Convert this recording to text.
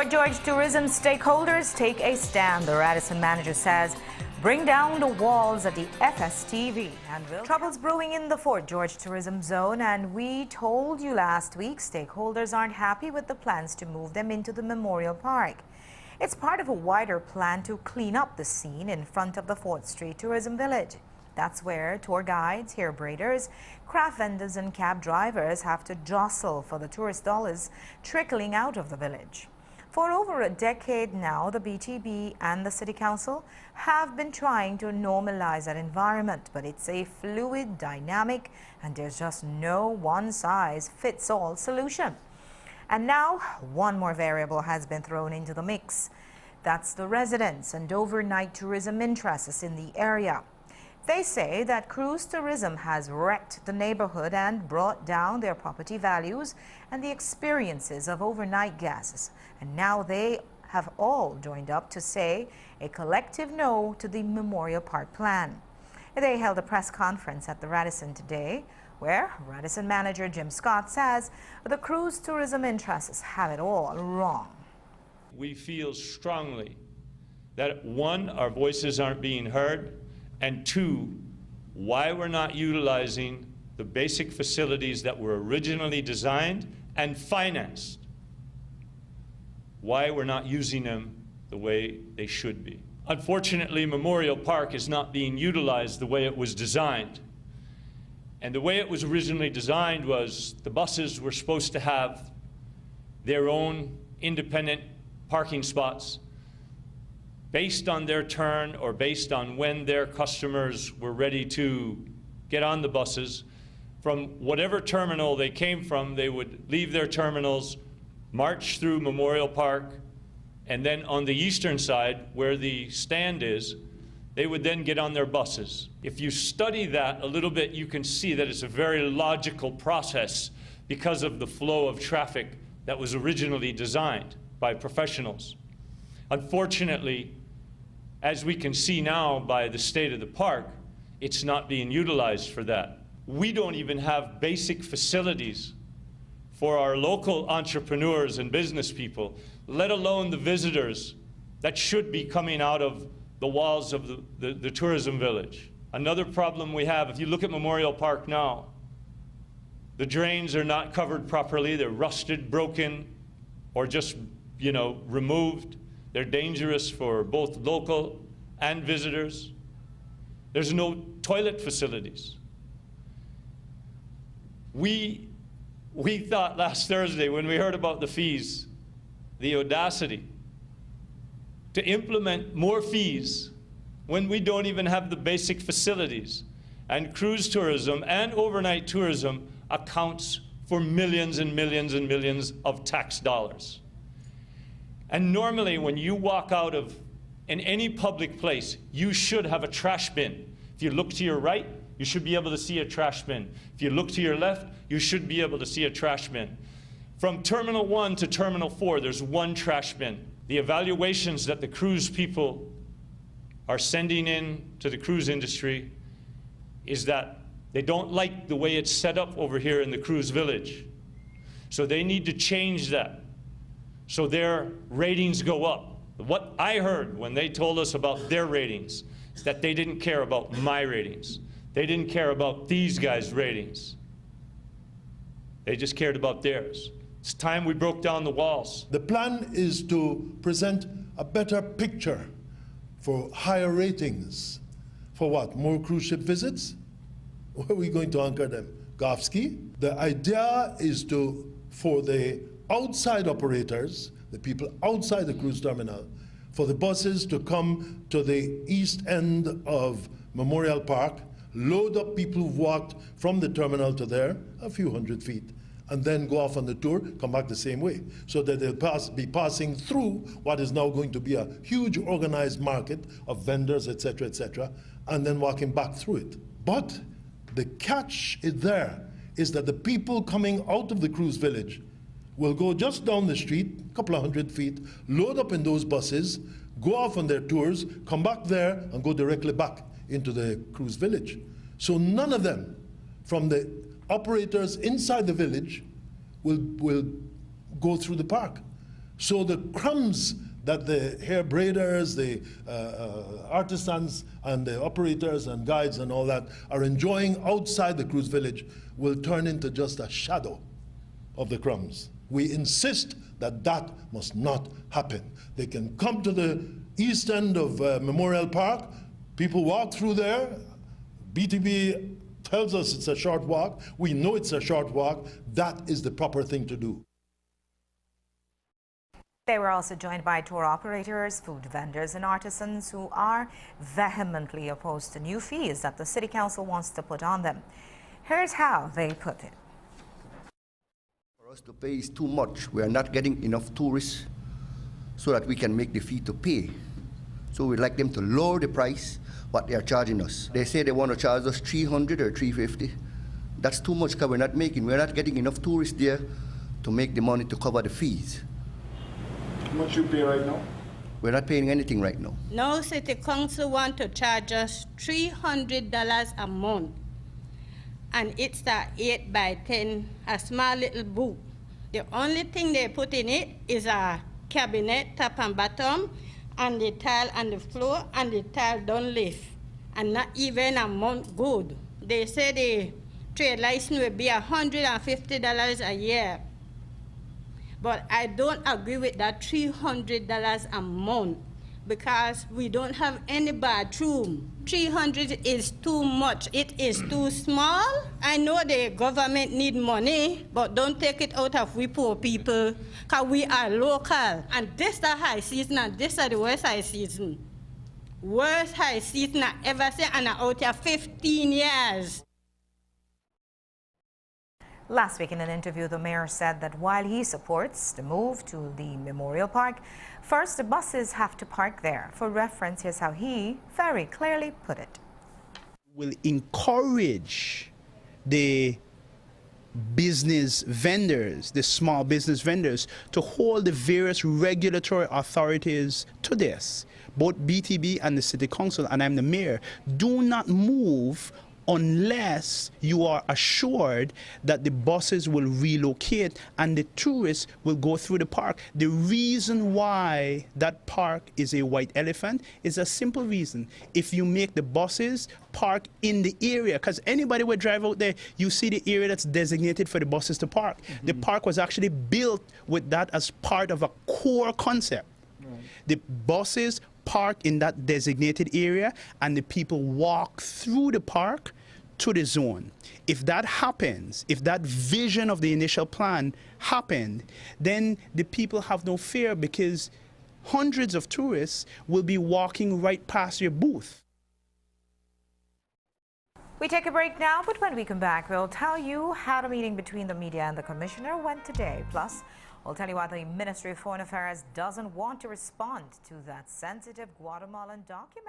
Fort George tourism stakeholders take a stand. The Radisson manager says, bring down the walls at the FSTV. And trouble's brewing in the Fort George tourism zone, and we told you last week stakeholders aren't happy with the plans to move them into the Memorial Park. It's part of a wider plan to clean up the scene in front of the 4th Street Tourism Village. That's where tour guides, hair braiders, craft vendors and cab drivers have to jostle for the tourist dollars trickling out of the village. For over a decade now, the BTB and the City Council have been trying to normalize that environment, but it's a fluid dynamic and there's just no one-size-fits-all solution. And now, one more variable has been thrown into the mix. That's the residents and overnight tourism interests in the area. They say that cruise tourism has wrecked the neighborhood and brought down their property values and the experiences of overnight guests. And now they have all joined up to say a collective no to the Memorial Park plan. They held a press conference at the Radisson today, where Radisson manager Jim Scott says the cruise tourism interests have it all wrong. We feel strongly that, one, our voices aren't being heard, and two, why we're not utilizing the basic facilities that were originally designed and financed. Why we're not using them the way they should be. Unfortunately, Memorial Park is not being utilized the way it was designed. And the way it was originally designed was the buses were supposed to have their own independent parking spots based on their turn or based on when their customers were ready to get on the buses. From whatever terminal they came from, they would leave their terminals, march through Memorial Park, and then on the eastern side, where the stand is, they would then get on their buses. If you study that a little bit, you can see that it's a very logical process because of the flow of traffic that was originally designed by professionals. Unfortunately, as we can see now by the state of the park, it's not being utilized for that. We don't even have basic facilities for our local entrepreneurs and business people, let alone the visitors that should be coming out of the walls of the tourism village. Another problem we have, if you look at Memorial Park now, the drains are not covered properly. They're rusted, broken, or just, removed. They're dangerous for both local and visitors. There's no toilet facilities. We thought last Thursday when we heard about the fees, the audacity to implement more fees when we don't even have the basic facilities. And cruise tourism and overnight tourism accounts for millions and millions and millions of tax dollars. And normally when you walk out of in any public place, you should have a trash bin. If you look to your right, you should be able to see a trash bin. If you look to your left, you should be able to see a trash bin. From Terminal 1 to Terminal 4, there's one trash bin. The evaluations that the cruise people are sending in to the cruise industry is that they don't like the way it's set up over here in the cruise village. So they need to change that so their ratings go up. What I heard when they told us about their ratings is that they didn't care about my ratings. They didn't care about these guys' ratings. They just cared about theirs. It's time we broke down the walls. The plan is to present a better picture for higher ratings. For what? More cruise ship visits? Where are we going to anchor them? Govski? The idea is for the outside operators, the people outside the cruise terminal, for the buses to come to the east end of Memorial Park, load up people who've walked from the terminal to there, a few hundred feet, and then go off on the tour, come back the same way, so that they'll be passing through what is now going to be a huge organized market of vendors, etc., and then walking back through it. But the catch is that the people coming out of the cruise village will go just down the street, a couple of hundred feet, load up in those buses, go off on their tours, come back there, and go directly back into the cruise village. So none of them from the operators inside the village will go through the park. So the crumbs that the hair braiders, the artisans and the operators and guides and all that are enjoying outside the cruise village will turn into just a shadow of the crumbs. We insist that that must not happen. They can come to the east end of Memorial Park. People walk through there. BTB tells us it's a short walk. We know it's a short walk. That is the proper thing to do. They were also joined by tour operators, food vendors and artisans who are vehemently opposed to new fees that the City Council wants to put on them. Here's how they put it. For us to pay is too much. We are not getting enough tourists so that we can make the fee to pay. So we'd like them to lower the price, what they are charging us. They say they want to charge us $300 or $350. That's too much because we're not getting enough tourists there to make the money to cover the fees. How much you pay right now? We're not paying anything right now. Now City Council want to charge us $300 a month. And it's a 8x10, a small little booth. The only thing they put in it is a cabinet, top and bottom, and the tile on the floor, and the tile don't lift. And not even a month good. They say the trade license will be $150 a year. But I don't agree with that $300 a month because we don't have any bathroom. $300 is too much. It is too small. I know the government need money, but don't take it out of we poor people because we are local. And this is the high season and this is the worst high season. Worst high season I ever seen, and I'm out here 15 years. Last week in an interview, the mayor said that while he supports the move to the Memorial Park, first the buses have to park there. For reference, here's how he very clearly put it. Will encourage the business vendors, the small business vendors, to hold the various regulatory authorities to this. Both BTB and the City Council, and I'm the mayor, do not move unless you are assured that the buses will relocate and the tourists will go through the park. The reason why that park is a white elephant is a simple reason. If you make the buses park in the area, because anybody will drive out there, you see the area that's designated for the buses to park. The park was actually built with that as part of a core concept. The buses park in that designated area and the people walk through the park to the zone. If that happens, if that vision of the initial plan happened, then the people have no fear because hundreds of tourists will be walking right past your booth. We take a break now, but when we come back, we'll tell you how the meeting between the media and the commissioner went today. Plus, we'll tell you why the Ministry of Foreign Affairs doesn't want to respond to that sensitive Guatemalan document.